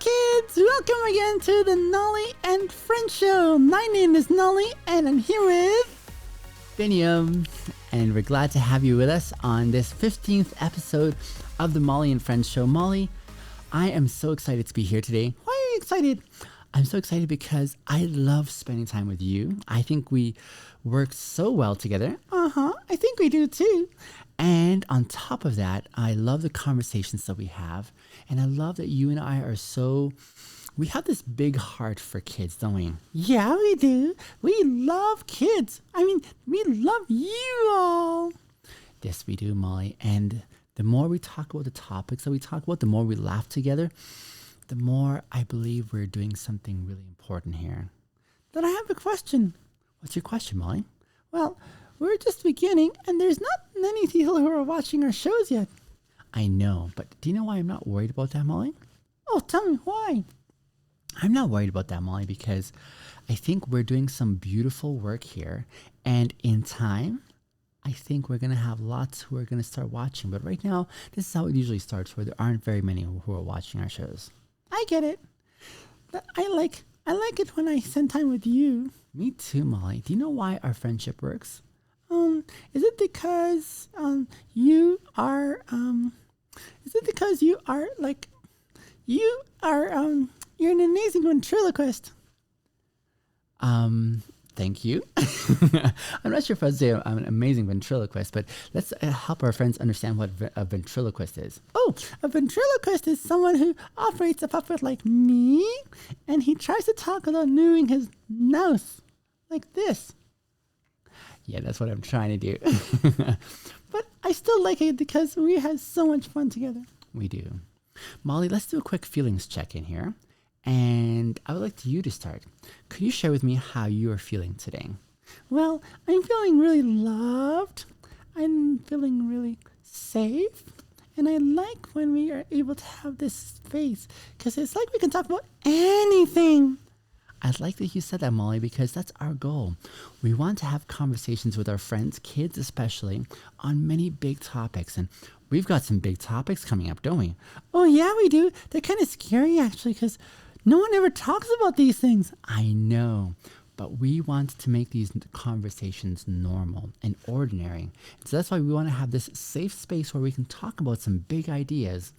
kids! Welcome again to the Nolly and Friends Show. My name is Nolly, and I'm here with Biniam, and we're glad to have you with us on this 15th episode of the Molly and Friends Show. Molly, I am so excited to be here today. Why are you excited? I'm so excited because I love spending time with you. I think we work so well together. I think we do too. And on top of that, I love the conversations that we have. And I love that you and I are we have this big heart for kids, don't we? Yeah, we do. We love kids. I mean, we love you all. Yes, we do, Molly. And the more we talk about the topics that we talk about, the more we laugh together, the more I believe we're doing something really important here. Then I have a question. What's your question, Molly? Well, we're just beginning, and there's not many people who are watching our shows yet. I know, but do you know why I'm not worried about that, Molly? Oh, tell me why. I'm not worried about that, Molly, because I think we're doing some beautiful work here. And in time, I think we're going to have lots who are going to start watching. But right now, this is how it usually starts, where there aren't very many who are watching our shows. I get it. But I like it when I spend time with you. Me too, Molly. Do you know why our friendship works? Is it because you are you're an amazing ventriloquist? Thank you. I'm not sure if I'd say I'm an amazing ventriloquist, but let's help our friends understand what a ventriloquist is. Oh, a ventriloquist is someone who operates a puppet like me, and he tries to talk without moving his mouth, like this. Yeah, that's what I'm trying to do. But I still like it because we have so much fun together. We do. Molly, let's do a quick feelings check-in here. And I would like you to start. Could you share with me how you are feeling today? Well, I'm feeling really loved. I'm feeling really safe. And I like when we are able to have this space because it's like we can talk about anything. I like that you said that, Molly, because that's our goal. We want to have conversations with our friends, kids especially, on many big topics. And we've got some big topics coming up, don't we? Oh, yeah, we do. They're kind of scary, actually, because no one ever talks about these things. I know, but we want to make these conversations normal and ordinary. So that's why we want to have this safe space where we can talk about some big ideas.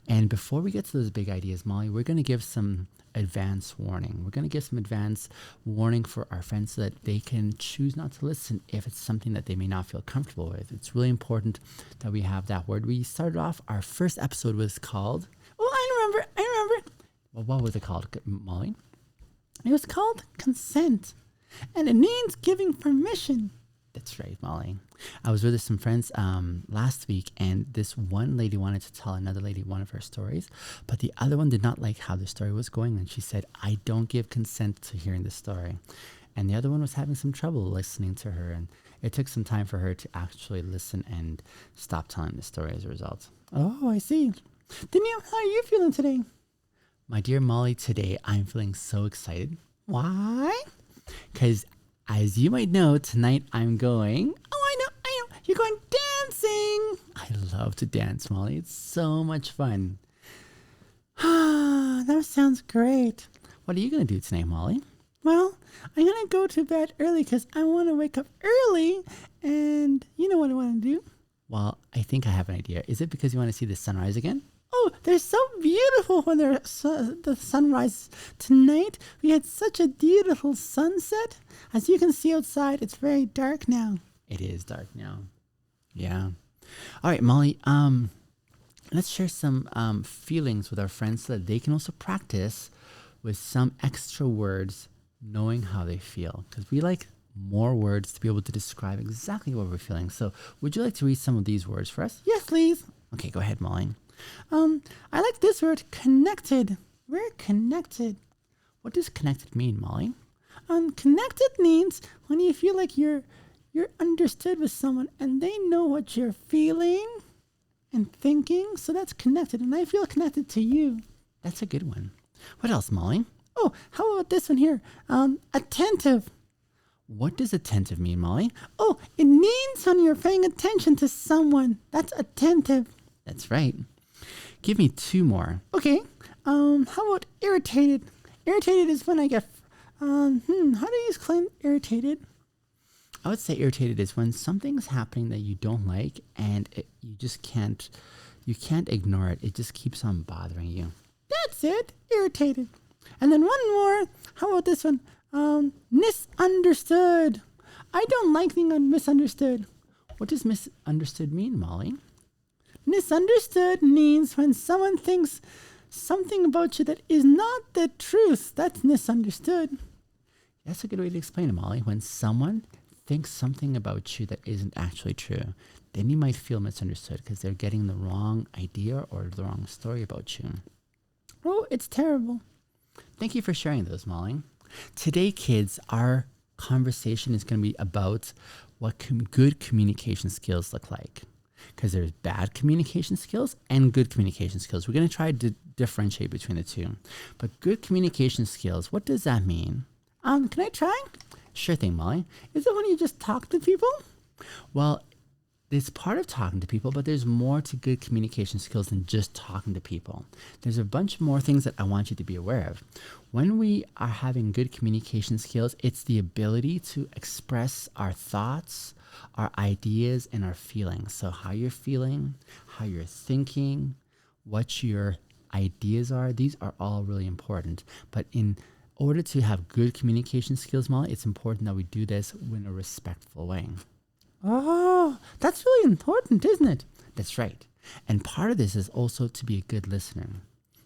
And before we get to those big ideas, Molly, we're going to give some advance warning. We're going to give some advance warning for our friends so that they can choose not to listen if it's something that they may not feel comfortable with. It's really important that we have that word. We started off, our first episode was called... Oh, I remember. Well, what was it called, Molly? It was called consent. And it means giving permission. That's right, Molly. I was with some friends last week, and this one lady wanted to tell another lady one of her stories, but the other one did not like how the story was going, and she said, I don't give consent to hearing the story. And the other one was having some trouble listening to her, and it took some time for her to actually listen and stop telling the story as a result. Oh, I see. Danielle, how are you feeling today? My dear Molly, today I'm feeling so excited. Why? Because as you might know, tonight I'm going... Oh, I know. You're going dancing. I love to dance, Molly. It's so much fun. That sounds great. What are you going to do tonight, Molly? Well, I'm going to go to bed early because I want to wake up early. And you know what I want to do? Well, I think I have an idea. Is it because you want to see the sunrise again? Oh, they're so beautiful when the sunrise. Tonight, we had such a beautiful sunset. As you can see outside, it's very dark now. It is dark now. Yeah. All right, Molly, let's share some feelings with our friends so that they can also practice with some extra words, knowing how they feel. Because we like more words to be able to describe exactly what we're feeling. So would you like to read some of these words for us? Yes, please. Okay, go ahead, Molly. I like this word, connected. We're connected. What does connected mean, Molly? Connected means when you feel like you're understood with someone and they know what you're feeling and thinking. So that's connected. And I feel connected to you. That's a good one. What else, Molly? Oh, how about this one here? Attentive. What does attentive mean, Molly? Oh, it means when you're paying attention to someone. That's attentive. That's right. Give me two more. Okay. How about irritated? Irritated is when I get, how do you explain irritated? I would say irritated is when something's happening that you don't like and you just can't ignore it. It just keeps on bothering you. That's it, irritated. And then one more. How about this one? Misunderstood. I don't like being misunderstood. What does misunderstood mean, Molly? Misunderstood means when someone thinks something about you that is not the truth. That's misunderstood. That's a good way to explain it, Molly. When someone thinks something about you that isn't actually true, then you might feel misunderstood because they're getting the wrong idea or the wrong story about you. Oh, it's terrible. Thank you for sharing those, Molly. Today, kids, our conversation is going to be about what good communication skills look like. Because there's bad communication skills and good communication skills. We're going to try to differentiate between the two. But good communication skills, what does that mean? Can I try? Sure thing, Molly. Is it when you just talk to people? Well, it's part of talking to people, but there's more to good communication skills than just talking to people. There's a bunch more things that I want you to be aware of. When we are having good communication skills, it's the ability to express our thoughts, our ideas, and our feelings. So how you're feeling, how you're thinking, what your ideas are, these are all really important. But in order to have good communication skills, Molly, it's important that we do this in a respectful way. Oh, that's really important, isn't it? That's right. And part of this is also to be a good listener.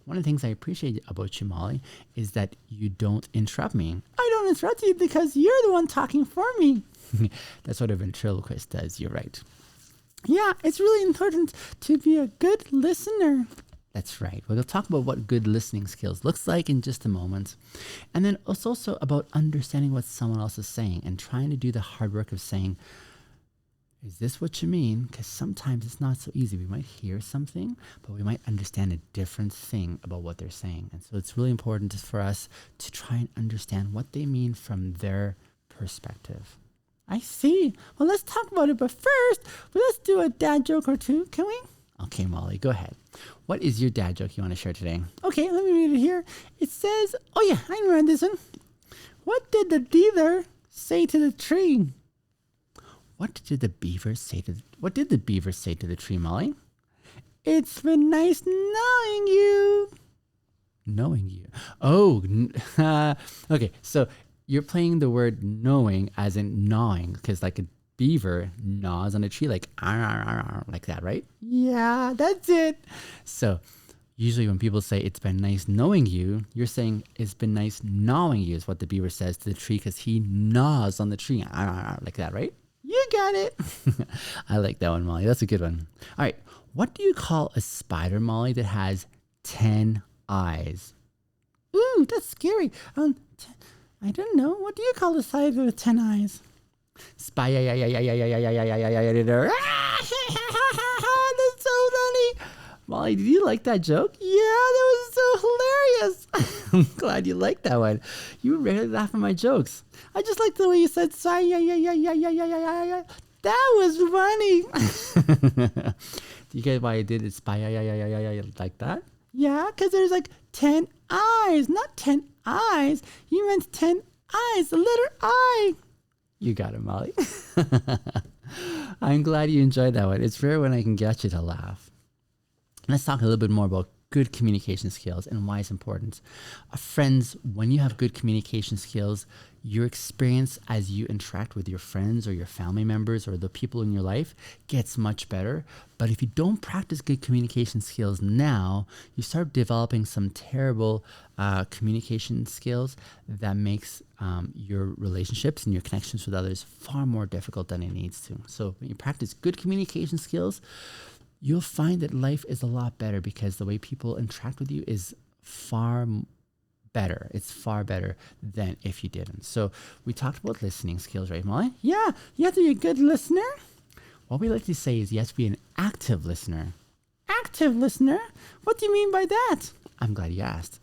One of the things I appreciate about you, Molly, is that you don't interrupt me. I don't interrupt you because you're the one talking for me. That's what a ventriloquist does. You're right. Yeah, it's really important to be a good listener. That's right. We'll talk about what good listening skills looks like in just a moment. And then it's also about understanding what someone else is saying and trying to do the hard work of saying, is this what you mean? Because sometimes it's not so easy. We might hear something, but we might understand a different thing about what they're saying. And so it's really important for us to try and understand what they mean from their perspective. I see. Well, let's talk about it. But first, let's do a dad joke or two, can we? Okay, Molly, go ahead. What is your dad joke you want to share today? Okay, let me read it here. It says, oh yeah, I can read this one. What did the beaver say to the tree? What did the beaver say to the tree, Molly? It's been nice knowing you. Knowing you. Oh, okay. So you're playing the word knowing as in gnawing, because like a beaver gnaws on a tree like that, right? Yeah, that's it. So usually when people say it's been nice knowing you, you're saying it's been nice gnawing you is what the beaver says to the tree because he gnaws on the tree like that, right? You got it. I like that one, Molly. That's a good one. All right. What do you call a spider, Molly, that has 10 eyes? Ooh, that's scary. I don't know. What do you call the spider with 10 eyes? That's so funny. Molly, did you like that joke? Yeah, that was so hilarious. I'm glad you liked that one. You rarely laugh at my jokes. I just like the way you said, yeah. That was funny. Do you get why I did it like that? Yeah, because there's like 10 eyes, not 10 eyes. You meant 10 eyes, the letter I. You got it, Molly. I'm glad you enjoyed that one. It's rare when I can get you to laugh. Let's talk a little bit more about good communication skills and why it's important. Friends, when you have good communication skills, your experience as you interact with your friends or your family members or the people in your life gets much better. But if you don't practice good communication skills now, you start developing some terrible communication skills that makes your relationships and your connections with others far more difficult than it needs to. So when you practice good communication skills, you'll find that life is a lot better because the way people interact with you is far better. It's far better than if you didn't. So we talked about listening skills, right, Molly? Yeah, you have to be a good listener. What we like to say is you have to be an active listener. Active listener? What do you mean by that? I'm glad you asked.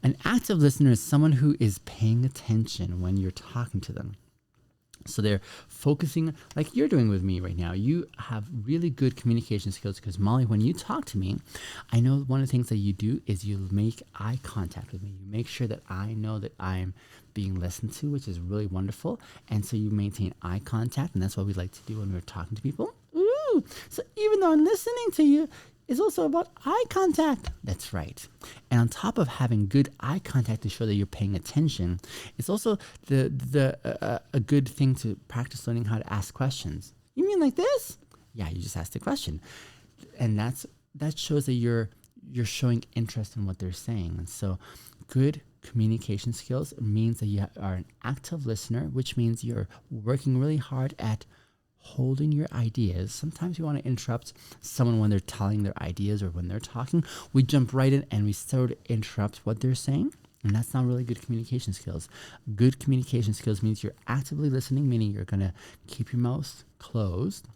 An active listener is someone who is paying attention when you're talking to them. So they're focusing like you're doing with me right now. You have really good communication skills because Molly, when you talk to me, I know one of the things that you do is you make eye contact with me. You make sure that I know that I'm being listened to, which is really wonderful. And so you maintain eye contact, and that's what we like to do when we're talking to people. Ooh, so even though I'm listening to you, it's also about eye contact. That's right. And on top of having good eye contact to show that you're paying attention, it's also a good thing to practice learning how to ask questions. You mean like this? Yeah, you just ask the question. And that shows that you're showing interest in what they're saying. And so good communication skills means that you are an active listener, which means you're working really hard at holding your ideas. Sometimes we want to interrupt someone when they're telling their ideas or when they're talking. We jump right in and we sort of interrupt what they're saying. And that's not really good communication skills. Good communication skills means you're actively listening, meaning you're going to keep your mouth closed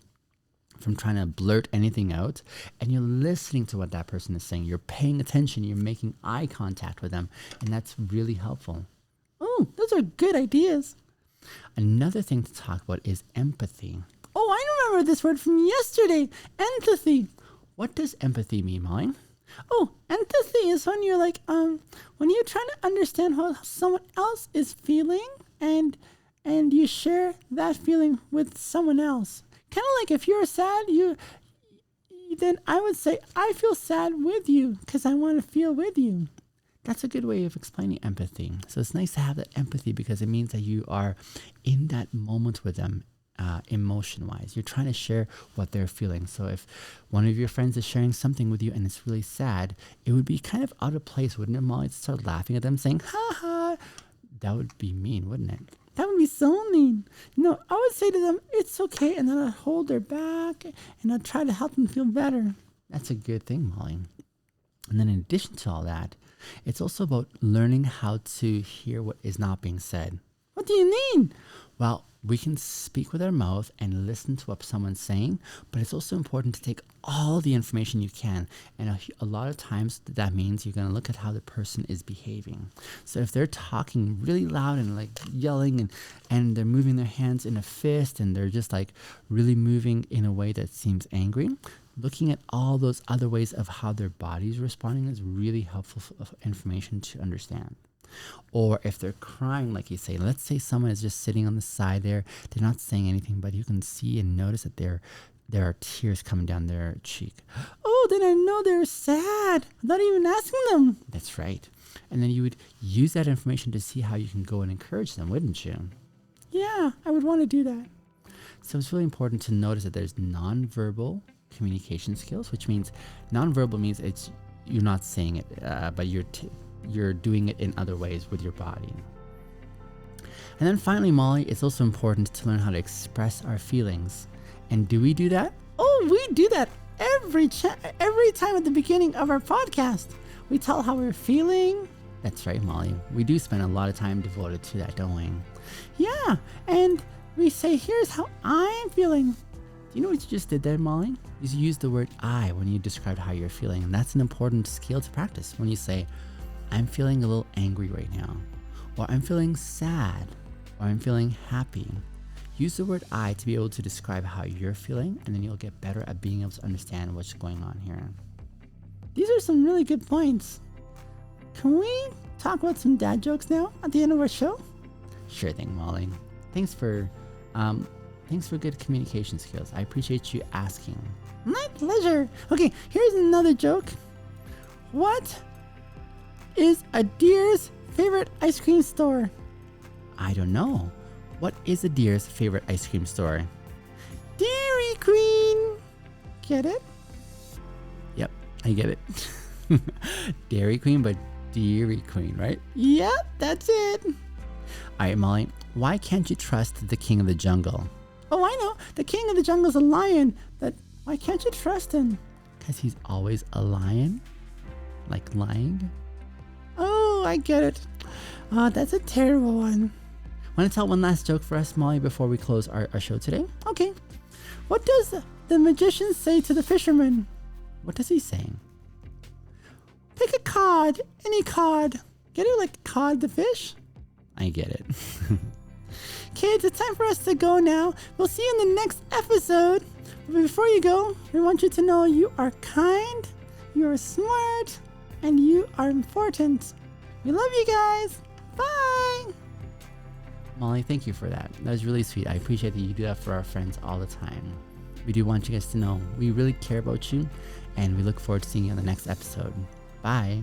from trying to blurt anything out. And you're listening to what that person is saying. You're paying attention. You're making eye contact with them. And that's really helpful. Oh, those are good ideas. Another thing to talk about is empathy. Oh, I remember this word from yesterday. Empathy. What does empathy mean, Molly? Oh, empathy is when you're like, when you're trying to understand how someone else is feeling and you share that feeling with someone else. Kind of like if you're sad, then I would say, I feel sad with you because I want to feel with you. That's a good way of explaining empathy. So it's nice to have that empathy because it means that you are in that moment with them. Emotion-wise, you're trying to share what they're feeling. So if one of your friends is sharing something with you and it's really sad, it would be kind of out of place, wouldn't it, Molly, to start laughing at them saying, ha ha? That would be mean, wouldn't it? That would be so mean. No, I would say to them, it's okay, and then I'd hold their back and I'd try to help them feel better. That's a good thing, Molly. And then in addition to all that, it's also about learning how to hear what is not being said. What do you mean? Well, we can speak with our mouth and listen to what someone's saying, but it's also important to take all the information you can. And a lot of times that means you're going to look at how the person is behaving. So if they're talking really loud and like yelling and they're moving their hands in a fist and they're just like really moving in a way that seems angry, looking at all those other ways of how their body's responding is really helpful information to understand. Or if they're crying, like you say, let's say someone is just sitting on the side there, they're not saying anything, but you can see and notice that there are tears coming down their cheek. Oh, then I know they're sad without even asking them. That's right. And then you would use that information to see how you can go and encourage them, wouldn't you? Yeah, I would want to do that. So it's really important to notice that there's nonverbal communication skills, which means nonverbal means you're not saying it, but you're doing it in other ways with your body. And then finally, Molly, it's also important to learn how to express our feelings. And do we do that? Oh, we do that every time at the beginning of our podcast. We tell how we're feeling. That's right, Molly. We do spend a lot of time devoted to that, don't we? Yeah, and we say, here's how I'm feeling. Do you know what you just did there, Molly? You used the word I when you described how you're feeling. And that's an important skill to practice. When you say, I'm feeling a little angry right now, or I'm feeling sad, or I'm feeling happy. Use the word I to be able to describe how you're feeling, and then you'll get better at being able to understand what's going on here. These are some really good points. Can we talk about some dad jokes now at the end of our show? Sure thing, Molly. Thanks for good communication skills. I appreciate you asking. My pleasure. Okay, here's another joke. What is a deer's favorite ice cream store? I don't know. What is a deer's favorite ice cream store? Dairy Queen. Get it? Yep, I get it. Dairy Queen, but Dairy Queen, right? Yep, that's it. All right, Molly, why can't you trust the king of the jungle? Oh, I know. The king of the jungle is a lion. But why can't you trust him? Because he's always a lion? Like lying? Oh, I get it. That's a terrible one. Want to tell one last joke for us, Molly, before we close our show today? Okay. What does the magician say to the fisherman? What does he say? Pick a cod, any cod. Get it, like cod the fish? I get it. kids, it's time for us to go now. We'll see you in the next episode. But before you go, we want you to know you are kind, you are smart, and you are important. We love you guys. Bye. Molly, thank you for that. That was really sweet. I appreciate that you do that for our friends all the time. We do want you guys to know we really care about you, and we look forward to seeing you on the next episode. Bye.